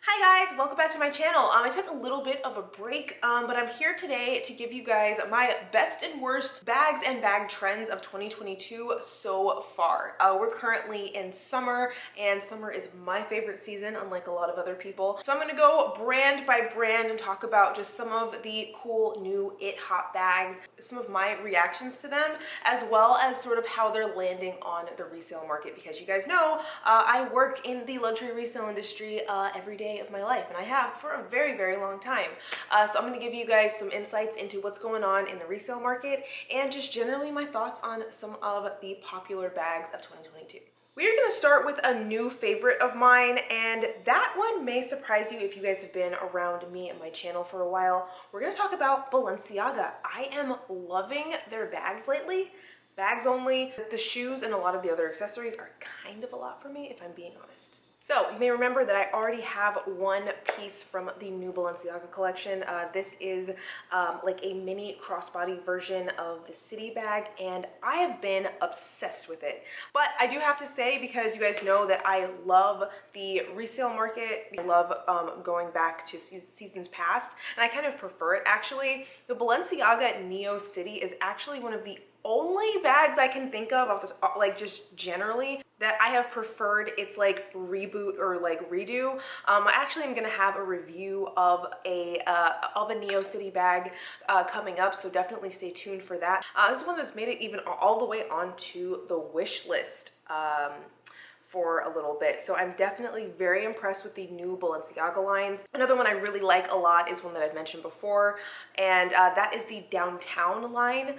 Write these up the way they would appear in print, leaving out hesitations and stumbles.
Hi guys, welcome back to my channel. I took a little bit of a break, but I'm here today to give you guys my best and worst bags and bag trends of 2022 so far. We're currently in summer, and summer is my favorite season, unlike a lot of other people. So I'm gonna go brand by brand and talk about just some of the cool new hot bags, some of my reactions to them, as well as sort of how they're landing on the resale market, because you guys know I work in the luxury resale industry every day of my life, and I have for a very long time. So I'm going to give you guys some insights into what's going on in the resale market and just generally my thoughts on some of the popular bags of 2022. We're going to start with a new favorite of mine, and that one may surprise you if you guys have been around me and my channel for a while. We're going to talk about Balenciaga. I am loving their bags lately. Bags only. The shoes and a lot of the other accessories are kind of a lot for me, if I'm being honest. So you may remember that I already have one piece from the new Balenciaga collection. This is like a mini crossbody version of the city bag, and I have been obsessed with it. But I do have to say, because you guys know that I love the resale market, I love going back to seasons past, and I kind of prefer it actually. The Balenciaga Neo City is actually one of the only bags I can think of this, like just generally, that I have preferred its like reboot or like redo. I actually am gonna have a review of a Neo City bag coming up, so definitely stay tuned for that. This is one that's made it even all the way onto the wish list for a little bit. So I'm definitely very impressed with the new Balenciaga lines. Another one I really like a lot is one that I've mentioned before, and that is the Downtown line.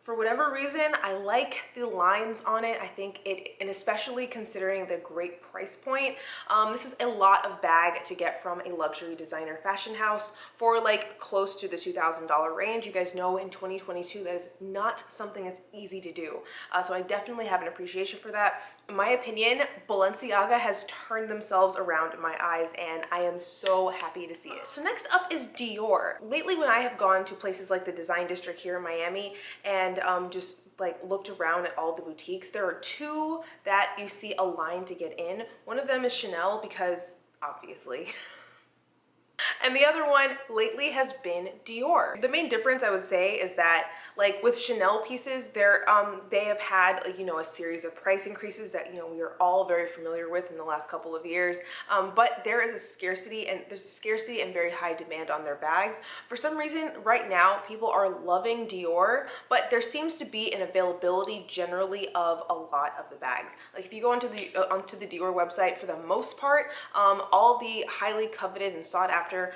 For whatever reason, I like the lines on it. I think it, and especially considering the great price point, this is a lot of bag to get from a luxury designer fashion house for like close to the $2,000 range. You guys know in 2022, that is not something that's easy to do. So I definitely have an appreciation for that. In my opinion, Balenciaga has turned themselves around in my eyes, and I am so happy to see it. So next up is Dior. Lately, when I have gone to places like the Design District here in Miami and just like looked around at all the boutiques, there are two that you see a line to get in. One of them is Chanel, because obviously. And the other one lately has been Dior. The main difference I would say is that, like with Chanel pieces, they have had, like, you know, a series of price increases that, you know, we are all very familiar with in the last couple of years. But there is a scarcity, and there's a scarcity and very high demand on their bags. For some reason, right now, people are loving Dior, but there seems to be an availability generally of a lot of the bags. Like if you go onto the Dior website, for the most part, all the highly coveted and sought after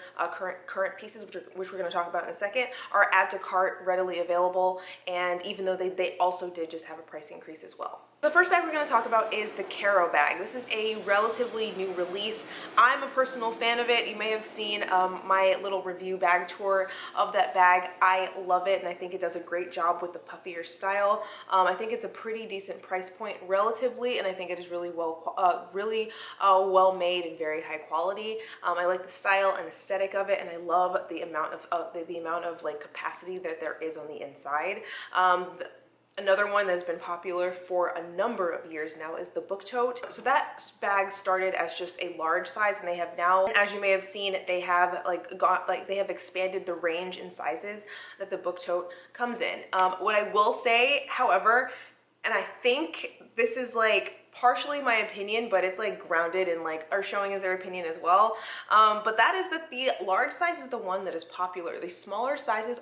current pieces, which we're going to talk about in a second, are add to cart, readily available, and even though they also did just have a price increase as well. The first bag we're going to talk about is the Caro bag. This is a relatively new release. I'm a personal fan of it. You may have seen my little review bag tour of that bag. I love it, and I think it does a great job with the puffier style. I think it's a pretty decent price point relatively, and I think it is really well made and very high quality. I like the style and aesthetic of it, and I love the amount of like capacity that there is on the inside. Another one that's been popular for a number of years now is the book tote. So that bag started as just a large size, and they have now, as you may have seen, they have they have expanded the range in sizes that the book tote comes in. What I will say, however, and I think this is like partially my opinion, but it's like grounded in like are showing as their opinion as well, but that is that the large size is the one that is popular. The smaller sizes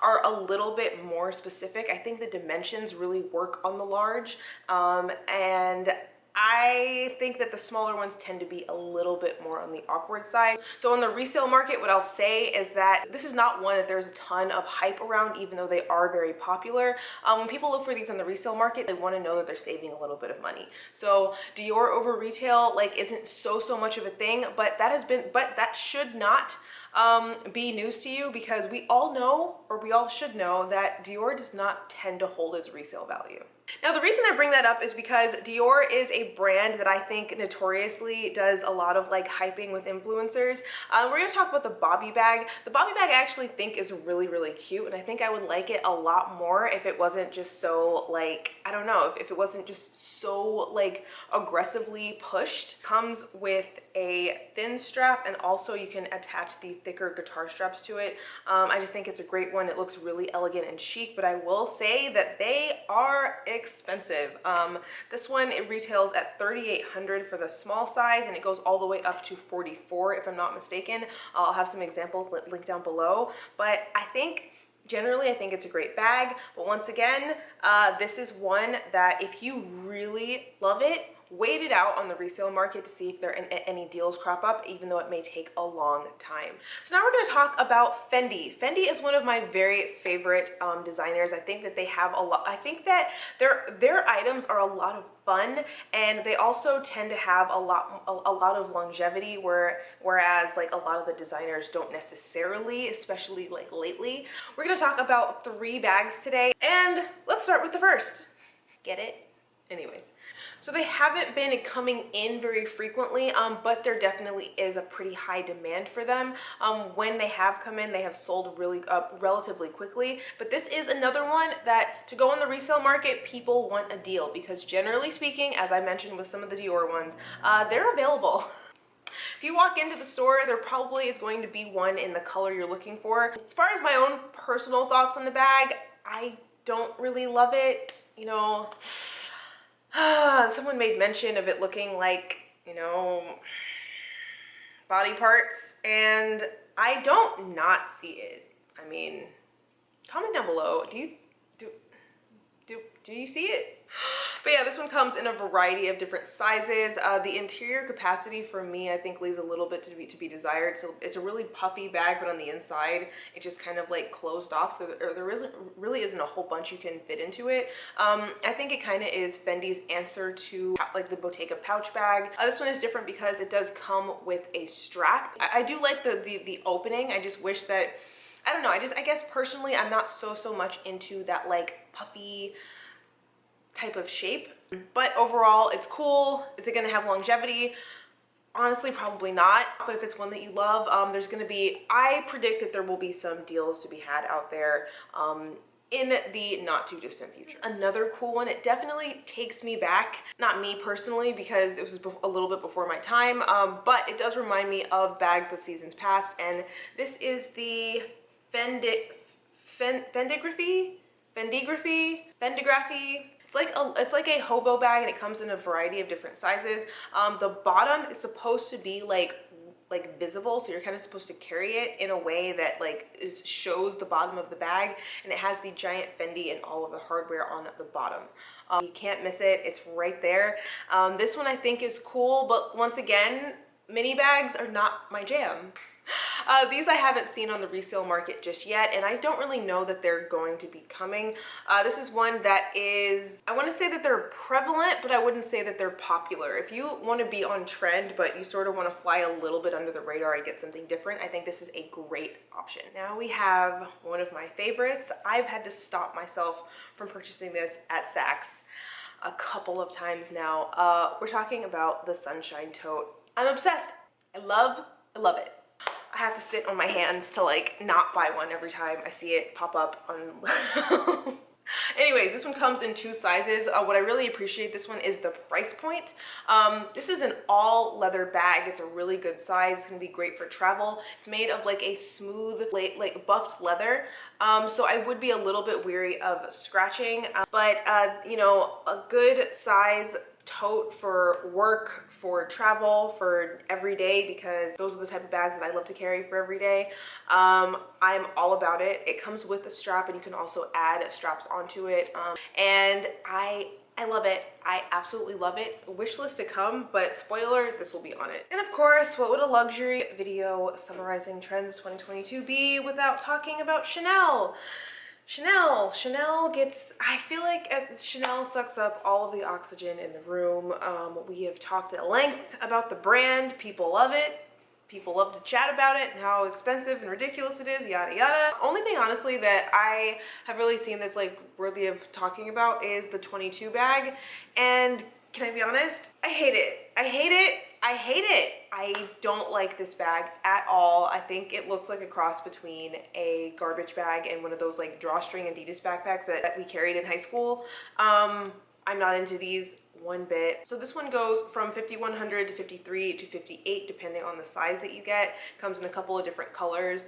are a little bit more specific. I think the dimensions really work on the large, and I think that the smaller ones tend to be a little bit more on the awkward side. So on the resale market, what I'll say is that this is not one that there's a ton of hype around, even though they are very popular. When people look for these on the resale market, they want to know that they're saving a little bit of money. So Dior over retail like isn't so much of a thing, but that should not be news to you, because we all know, or we all should know, that Dior does not tend to hold its resale value. Now, the reason I bring that up is because Dior is a brand that I think notoriously does a lot of like hyping with influencers. We're going to talk about the Bobby bag. The Bobby bag I actually think is really cute, and I think I would like it a lot more if it wasn't just so like, I don't know, if it wasn't just so like aggressively pushed. Comes with a thin strap, and also you can attach the thicker guitar straps to it. I just think it's a great one. It looks really elegant and chic, but I will say that they are expensive. This one, it retails at $3,800 for the small size, and it goes all the way up to $44,000 if I'm not mistaken. I'll have some examples linked down below, but generally, I think it's a great bag, but once again, this is one that if you really love it, wait it out on the resale market to see if there are any deals crop up, even though it may take a long time. So now we're going to talk about Fendi. Fendi is one of my very favorite designers. I think that they have a lot. I think that their items are a lot of fun, and they also tend to have a lot of longevity, whereas like a lot of the designers don't necessarily, especially like lately. We're going to talk about 3 bags today, and let's start with the first. Get it? Anyways. So they haven't been coming in very frequently, but there definitely is a pretty high demand for them. When they have come in, they have sold relatively quickly. But this is another one that, to go on the resale market, people want a deal, because generally speaking, as I mentioned with some of the Dior ones, they're available. If you walk into the store, there probably is going to be one in the color you're looking for. As far as my own personal thoughts on the bag, I don't really love it. You know, someone made mention of it looking like, you know, body parts, and I don't not see it. I mean, comment down below. Do you see it? But yeah, this one comes in a variety of different sizes. The interior capacity for me, I think, leaves a little bit to be desired. So it's a really puffy bag, but on the inside, it just kind of like closed off. So there really isn't a whole bunch you can fit into it. I think it kind of is Fendi's answer to like the Bottega pouch bag. This one is different because it does come with a strap. I do like the opening. I just wish that, I don't know, I guess personally, I'm not so much into that like puffy type of shape, but overall it's cool. Is it going to have longevity? Honestly, probably not, but if it's one that you love, I predict that there will be some deals to be had out there in the not too distant future. Another cool one, it definitely takes me back, not me personally because it was a little bit before my time, but it does remind me of bags of seasons past, and this is the Fendigraphy. It's like a hobo bag, and it comes in a variety of different sizes. The bottom is supposed to be like visible, so you're kind of supposed to carry it in a way that like shows the bottom of the bag, and it has the giant Fendi and all of the hardware on the bottom. You can't miss it. It's right there. This one I think is cool, but once again, mini bags are not my jam. These I haven't seen on the resale market just yet, and I don't really know that they're going to be coming. This is one that is, I want to say that they're prevalent, but I wouldn't say that they're popular. If you want to be on trend, but you sort of want to fly a little bit under the radar and get something different, I think this is a great option. Now we have one of my favorites. I've had to stop myself from purchasing this at Saks a couple of times now. We're talking about the Sunshine Tote. I'm obsessed. I love it. I have to sit on my hands to like not buy one every time I see it pop up on Anyways, this one comes in 2 sizes. What I really appreciate this one is the price point. This is an all leather bag. It's a really good size. It's gonna be great for travel. It's made of like a smooth, like buffed leather. So I would be a little bit weary of scratching, but you know, a good size tote for work, for travel, for every day, because those are the type of bags that I love to carry for every day. I'm all about it. It comes with a strap, and you can also add straps onto it. And I love it. I absolutely love it. Wish list to come, but spoiler, this will be on it. And of course, what would a luxury video summarizing trends of 2022 be without talking about Chanel? Chanel gets, I feel like Chanel sucks up all of the oxygen in the room. We have talked at length about the brand. People love it. People love to chat about it and how expensive and ridiculous it is, yada yada. Only thing honestly that I have really seen that's like worthy of talking about is the 22 bag. And can I be honest? I hate it. I hate it. I hate it. I don't like this bag at all. I think it looks like a cross between a garbage bag and one of those like drawstring Adidas backpacks that we carried in high school. I'm not into these one bit. So this one goes from 5100 to 53 to 58 depending on the size that you get. Comes in a couple of different colors,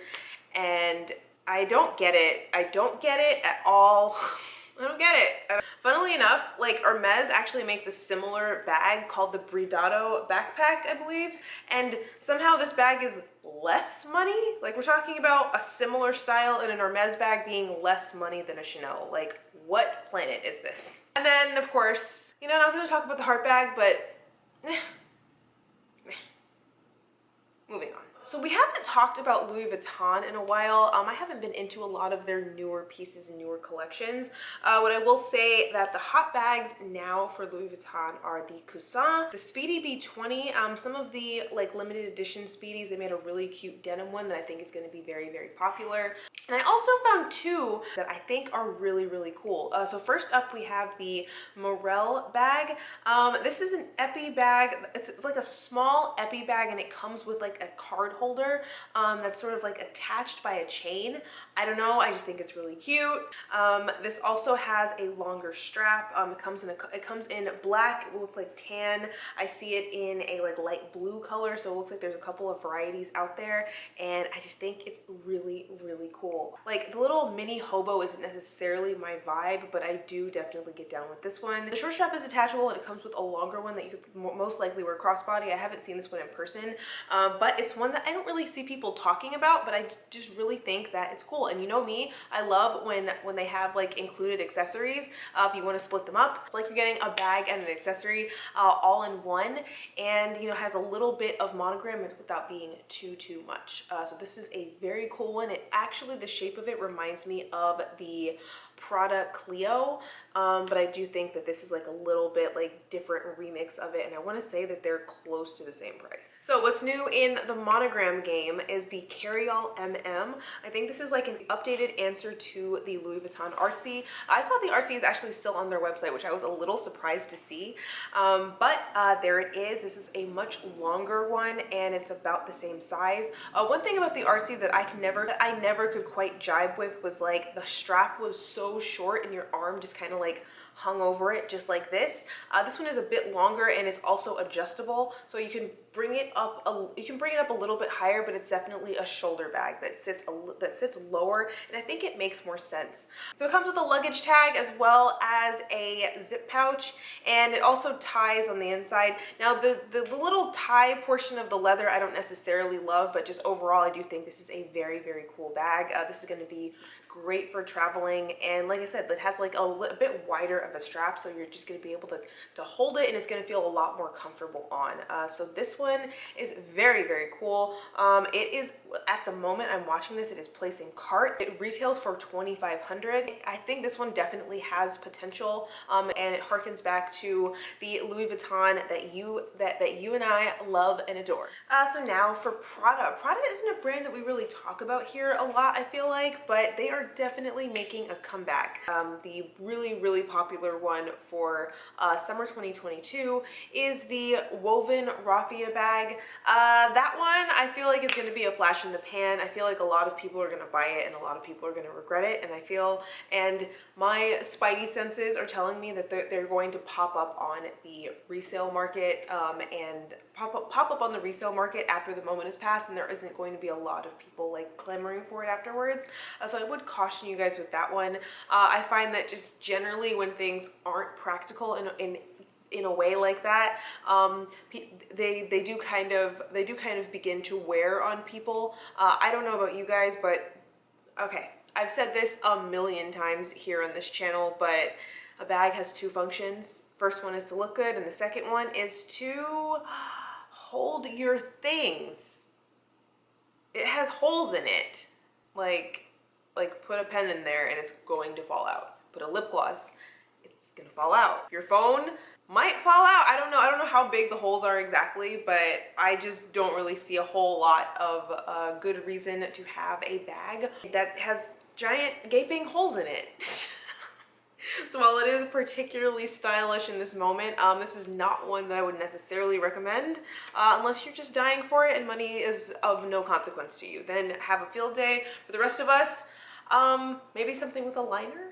and I don't get it. I don't get it at all. I don't get it. Funnily enough, like Hermes actually makes a similar bag called the Bridado backpack, I believe, and somehow this bag is less money. Like, we're talking about a similar style in an Hermes bag being less money than a Chanel. Like, what planet is this? And then, of course, you know, I was going to talk about the heart bag, but moving on. So we haven't talked about Louis Vuitton in a while. I haven't been into a lot of their newer pieces and newer collections. What I will say that the hot bags now for Louis Vuitton are the Coussin, the Speedy B20, some of the like limited edition Speedies. They made a really cute denim one that I think is going to be very, very popular. And I also found two that I think are really, really cool. So first up we have the Morel bag. This is an epi bag. It's like a small epi bag, and it comes with like a card holder that's sort of like attached by a chain. I don't know, I just think it's really cute. This also has a longer strap. It comes in black, it looks like tan. I see it in a like light blue color, so it looks like there's a couple of varieties out there, and I just think it's really, really cool. Like, the little mini hobo isn't necessarily my vibe, but I do definitely get down with this one. The short strap is attachable, and it comes with a longer one that you could most likely wear crossbody. I haven't seen this one in person, but it's one that I don't really see people talking about, but I just really think that it's cool. And you know me, I love when they have like included accessories. If you want to split them up, it's like you're getting a bag and an accessory all in one, and you know, has a little bit of monogram without being too much. So this is a very cool one. It actually, the shape of it reminds me of the Prada Clio, but I do think that this is like a little bit like different remix of it, and I want to say that they're close to the same price. So what's new in the monogram game is the Carryall MM. I think this is like an updated answer to the Louis Vuitton Artsy. I saw the Artsy is actually still on their website, which I was a little surprised to see, but there it is. This is a much longer one, and it's about the same size. One thing about the Artsy that I never could quite jibe with was like the strap was so short and your arm just kind of like hung over it just like this. This one is a bit longer, and it's also adjustable, so you can bring it up a little bit higher, but it's definitely a shoulder bag that sits lower, and I think it makes more sense. So it comes with a luggage tag as well as a zip pouch, and it also ties on the inside. Now the little tie portion of the leather I don't necessarily love, but just overall I do think this is a very, very cool bag. This is going to be great for traveling, and like I said, it has like a bit wider of a strap, so you're just going to be able to hold it, and it's going to feel a lot more comfortable on. So this one is very, very cool. It is, at the moment I'm watching this, it is placed in cart. It retails for $2,500. I think this one definitely has potential, and it harkens back to the Louis Vuitton that you and I love and adore. So now for Prada. Prada isn't a brand that we really talk about here a lot, I feel like, but they are definitely making a comeback. The really, really popular one for summer 2022 is the woven raffia bag. That one I feel like is going to be a flash in the pan. I feel like a lot of people are going to buy it, and a lot of people are going to regret it, and my spidey senses are telling me that they're going to pop up on the resale market, and pop up on the resale market after the moment has passed, and there isn't going to be a lot of people like clamoring for it afterwards. So I would caution you guys with that one. I find that just generally when things aren't practical in a way like that, they do kind of begin to wear on people. I don't know about you guys, but okay, I've said this a million times here on this channel, but a bag has two functions. First one is to look good, and the second one is to hold your things. It has holes in it. Like put a pen in there and it's going to fall out. Put a lip gloss, it's gonna fall out. Your phone might fall out. I don't know how big the holes are exactly, but I just don't really see a whole lot of good reason to have a bag that has giant gaping holes in it. So while it is particularly stylish in this moment, this is not one that I would necessarily recommend unless you're just dying for it and money is of no consequence to you. Then have a field day. For the rest of us, maybe something with a liner.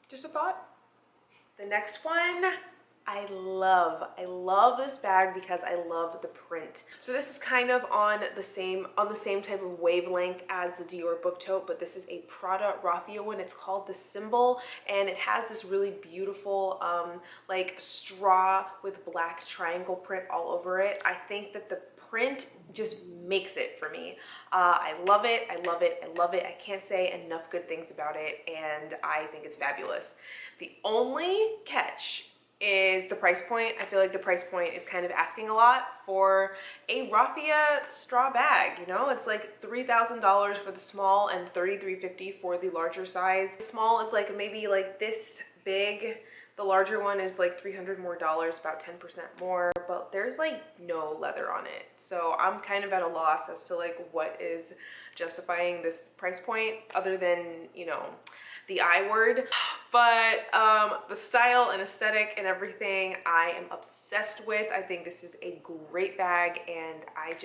Just a thought. The next one, I love this bag because I love the print. So this is kind of on the same type of wavelength as the Dior book tote, but this is a Prada raffia one. It's called the Symbol, and it has this really beautiful like straw with black triangle print all over it. I think that the print just makes it for me. I love it. I love it. I love it. I can't say enough good things about it, and I think it's fabulous. The only catch is the price point. I feel like the price point is kind of asking a lot for a raffia straw bag. You know, it's like $3,000 for the small and $3,350 for the larger size. The small is like maybe like this big. The larger one is like $300 more, about 10% more, but there's like no leather on it. So I'm kind of at a loss as to like what is justifying this price point other than, you know, the I word. But the style and aesthetic and everything I am obsessed with. I think this is a great bag, and I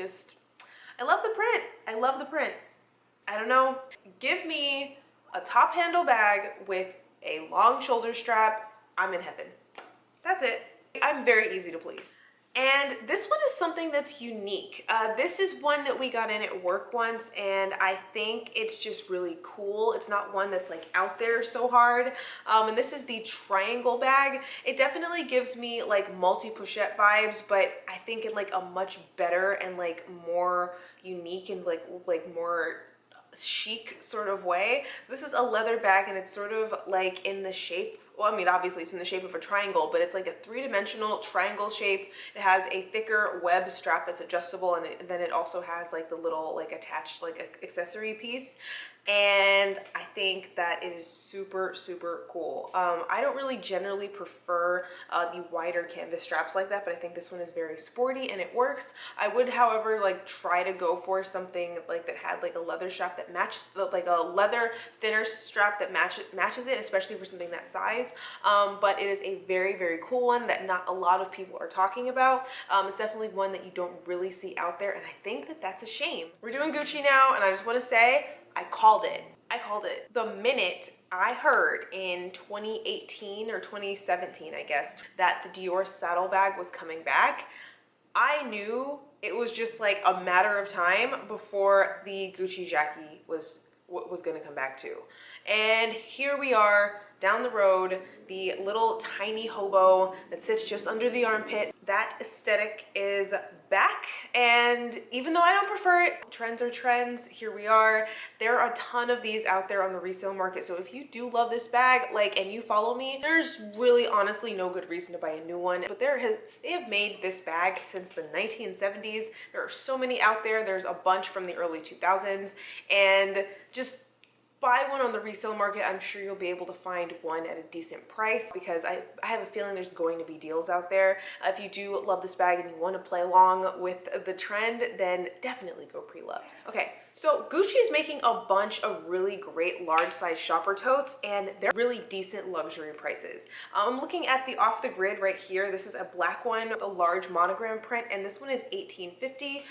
love the print. I love the print. I don't know. Give me a top handle bag with a long shoulder strap. I'm in heaven. That's it. I'm very easy to please. And this one is something that's unique. This is one that we got in at work once, and I think it's just really cool. It's not one that's like out there so hard. And this is the triangle bag. It definitely gives me like multi-pochette vibes, but I think in like a much better and like more unique and like more chic sort of way. This is a leather bag, and it's sort of like in the shape, well, I mean, obviously it's in the shape of a triangle, but it's like a three-dimensional triangle shape. It has a thicker web strap that's adjustable, and then it also has like the little like attached like accessory piece. And I think that it is super, super cool. I don't really generally prefer the wider canvas straps like that, but I think this one is very sporty and it works. I would, however, like try to go for something like that had like a leather strap that matches, like a leather thinner strap that matches it, especially for something that size. But it is a very, very cool one that not a lot of people are talking about. It's definitely one that you don't really see out there, and I think that that's a shame. We're doing Gucci now, and I just want to say, I called it. I called it. The minute I heard in 2018 or 2017, I guess, that the Dior saddlebag was coming back, I knew it was just like a matter of time before the Gucci Jackie was gonna come back too. And here we are down the road, the little tiny hobo that sits just under the armpit. That aesthetic is back, and even though I don't prefer it, trends are trends. Here we are. There are a ton of these out there on the resale market, so if you do love this bag, like, and you follow me, there's really honestly no good reason to buy a new one. But they have made this bag since the 1970s. There are so many out there. There's a bunch from the early 2000s, and just buy one on the resale market. I'm sure you'll be able to find one at a decent price, because I have a feeling there's going to be deals out there. If you do love this bag and you want to play along with the trend, then definitely go pre-loved. Okay, so Gucci is making a bunch of really great large size shopper totes, and they're really decent luxury prices. I'm looking at the off the grid right here. This is a black one with a large monogram print, and this one is $18.50.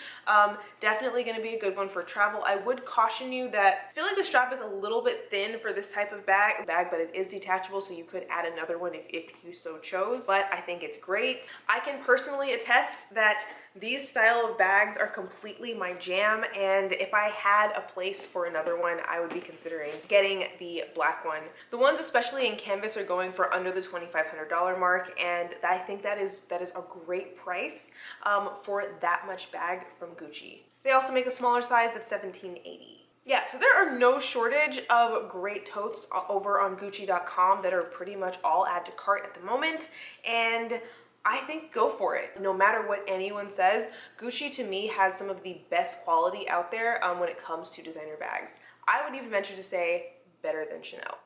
Definitely going to be a good one for travel. I would caution you that I feel like the strap is a little bit thin for this type of bag, but it is detachable, so you could add another one if you so chose. But I think it's great. I can personally attest that these style of bags are completely my jam, and if I had a place for another one, I would be considering getting the black one. The ones especially in canvas are going for under the $2,500 mark, and I think that is a great price for that much bag from Gucci. They also make a smaller size that's $17.80. Yeah, so there are no shortage of great totes over on Gucci.com that are pretty much all add to cart at the moment, and I think go for it. No matter what anyone says, Gucci to me has some of the best quality out there when it comes to designer bags. I would even venture to say better than Chanel.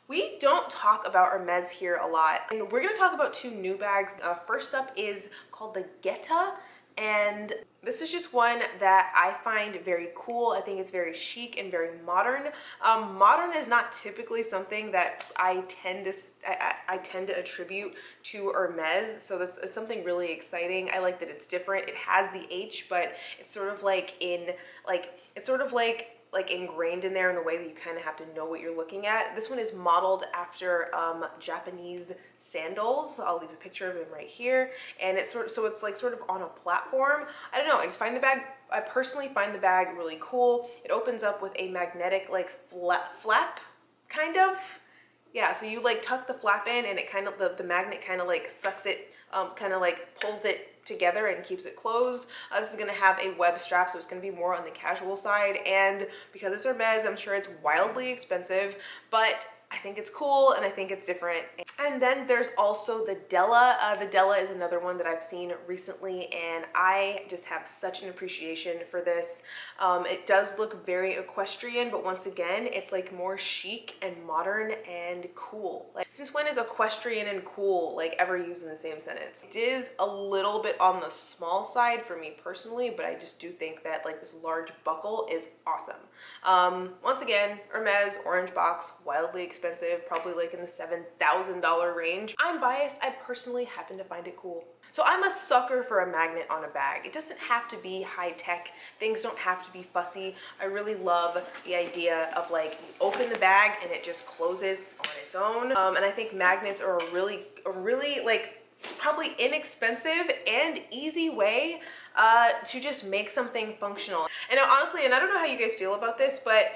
We don't talk about Hermes here a lot, and we're gonna talk about two new bags. First up is called the Guetta, and this is just one that I find very cool. I think it's very chic and very modern. Modern is not typically something that I tend to attribute to Hermes, so that's something really exciting. I like that it's different. It has the H, but it's sort of like like ingrained in there in the way that you kind of have to know what you're looking at. This one is modeled after Japanese sandals. I'll leave a picture of them right here. And it's sort of on a platform. I don't know, I just find the bag, I personally find the bag really cool. It opens up with a magnetic like flap kind of. Yeah, so you like tuck the flap in and it kind of, the magnet kind of like sucks it, kind of like pulls it together and keeps it closed. This is going to have a web strap, so it's going to be more on the casual side, and because it's Hermes, I'm sure it's wildly expensive, but I think it's cool and I think it's different. And then there's also the Della. The Della is another one that I've seen recently, and I just have such an appreciation for this. It does look very equestrian, but once again, it's like more chic and modern and cool. Like, since when is equestrian and cool like ever used in the same sentence? It is a little bit on the small side for me personally, but I just do think that like this large buckle is awesome. Once again, Hermes, orange box, wildly expensive, probably like in the $7,000 range. I'm biased, I personally happen to find it cool. So I'm a sucker for a magnet on a bag. It doesn't have to be high tech, things don't have to be fussy. I really love the idea of like you open the bag and it just closes on its own. And I think magnets are a really like probably inexpensive and easy way to just make something functional. And honestly, and I don't know how you guys feel about this, but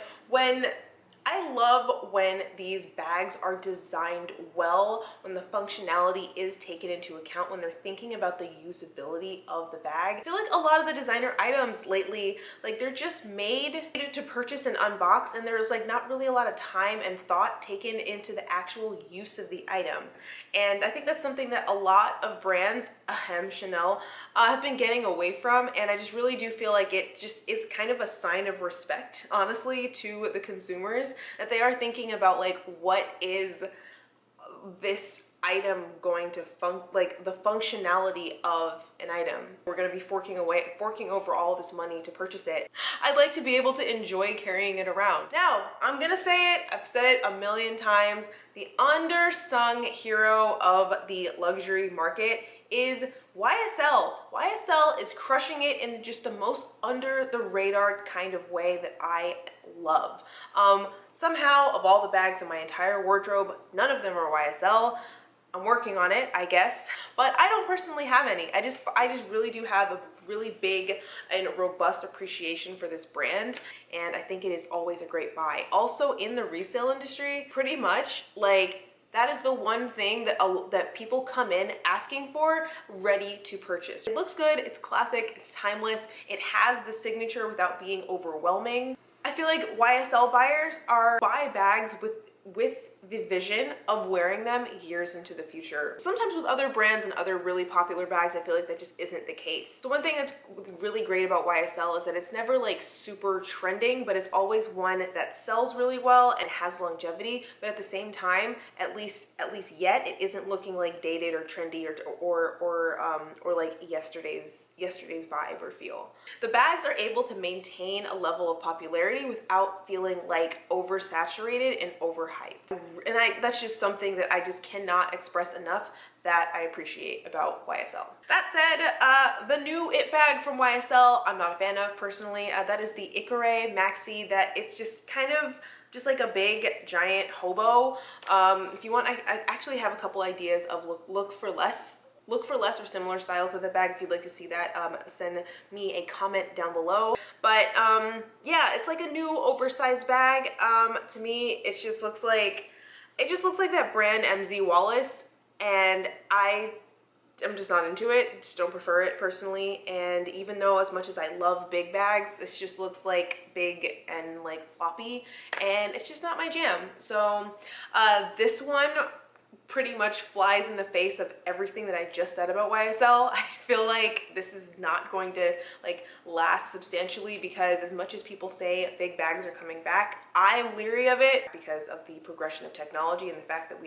I love when these bags are designed well, when the functionality is taken into account, when they're thinking about the usability of the bag. I feel like a lot of the designer items lately, like they're just made to purchase and unbox, and there's like not really a lot of time and thought taken into the actual use of the item. And I think that's something that a lot of brands, Chanel, have been getting away from, and I just really do feel like it just is kind of a sign of respect, honestly, to the consumers, that they are thinking about like what is this item going to like the functionality of an item. We're going to be forking over all this money to purchase it. I'd like to be able to enjoy carrying it around. Now, I'm gonna say it, I've said it a million times, the undersung hero of the luxury market is YSL. YSL is crushing it in just the most under the radar kind of way that I love. Somehow, of all the bags in my entire wardrobe, none of them are YSL. I'm working on it, I guess, but I don't personally have any. I just really do have a really big and robust appreciation for this brand, and I think it is always a great buy. Also, in the resale industry, pretty much like that is the one thing that people come in asking for, ready to purchase. It looks good, it's classic, it's timeless, it has the signature without being overwhelming. I feel like YSL buyers buy bags with the vision of wearing them years into the future. Sometimes with other brands and other really popular bags, I feel like that just isn't the case. The one thing that's really great about YSL is that it's never like super trending, but it's always one that sells really well and has longevity, but at the same time, at least yet, it isn't looking like dated or trendy or like yesterday's vibe or feel. The bags are able to maintain a level of popularity without feeling like oversaturated and overhyped. And that's just something that I just cannot express enough that I appreciate about YSL. That said, the new it bag from YSL, I'm not a fan of personally. That is the Icare Maxi. That it's just kind of just like a big giant hobo. If you want, I actually have a couple ideas of look for less or similar styles of the bag. If you'd like to see that, send me a comment down below. But yeah, it's like a new oversized bag. To me, it just looks like that brand MZ Wallace, and I'm just not into it. Just don't prefer it personally. And even though as much as I love big bags, this just looks like big and like floppy, and it's just not my jam. So this one pretty much flies in the face of everything that I just said about YSL. I feel like this is not going to like last substantially, because as much as people say big bags are coming back, I'm leery of it because of the progression of technology and the fact that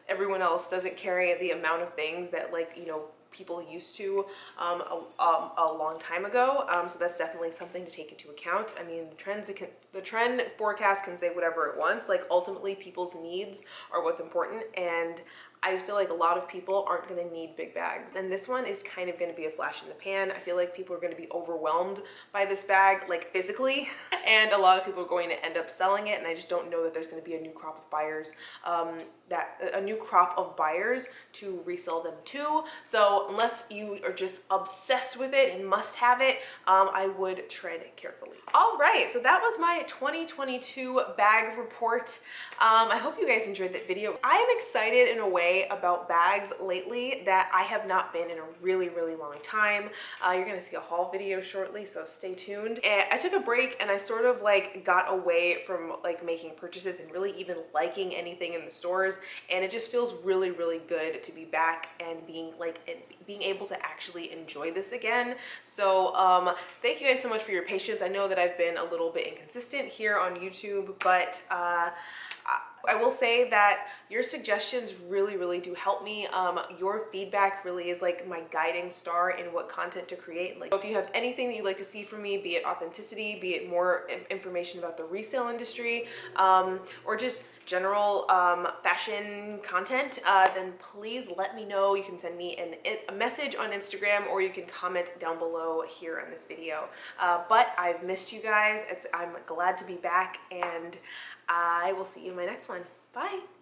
everyone else doesn't carry the amount of things that, like, you know, people used to a long time ago. So that's definitely something to take into account. I mean, the trend forecast can say whatever it wants. Like, ultimately people's needs are what's important, and I just feel like a lot of people aren't gonna need big bags. And this one is kind of gonna be a flash in the pan. I feel like people are gonna be overwhelmed by this bag, like physically, and a lot of people are going to end up selling it, and I just don't know that there's gonna be a new crop of buyers, to resell them to. So unless you are just obsessed with it and must have it, I would tread carefully. All right, so that was my 2022 bag report. I hope you guys enjoyed that video. I am excited in a way about bags lately that I have not been in a really, really long time. You're gonna see a haul video shortly, so stay tuned. And I took a break and I sort of like got away from like making purchases and really even liking anything in the stores, and it just feels really, really good to be back and being able to actually enjoy this again. So thank you guys so much for your patience. I know that I've been a little bit inconsistent here on YouTube, but I will say that your suggestions really, really do help me. Your feedback really is like my guiding star in what content to create. Like, if you have anything that you'd like to see from me, be it authenticity, be it more information about the resale industry, or just general fashion content, then please let me know. You can send me a message on Instagram, or you can comment down below here in this video. But I've missed you guys. I'm glad to be back, and I will see you in my next one. Bye.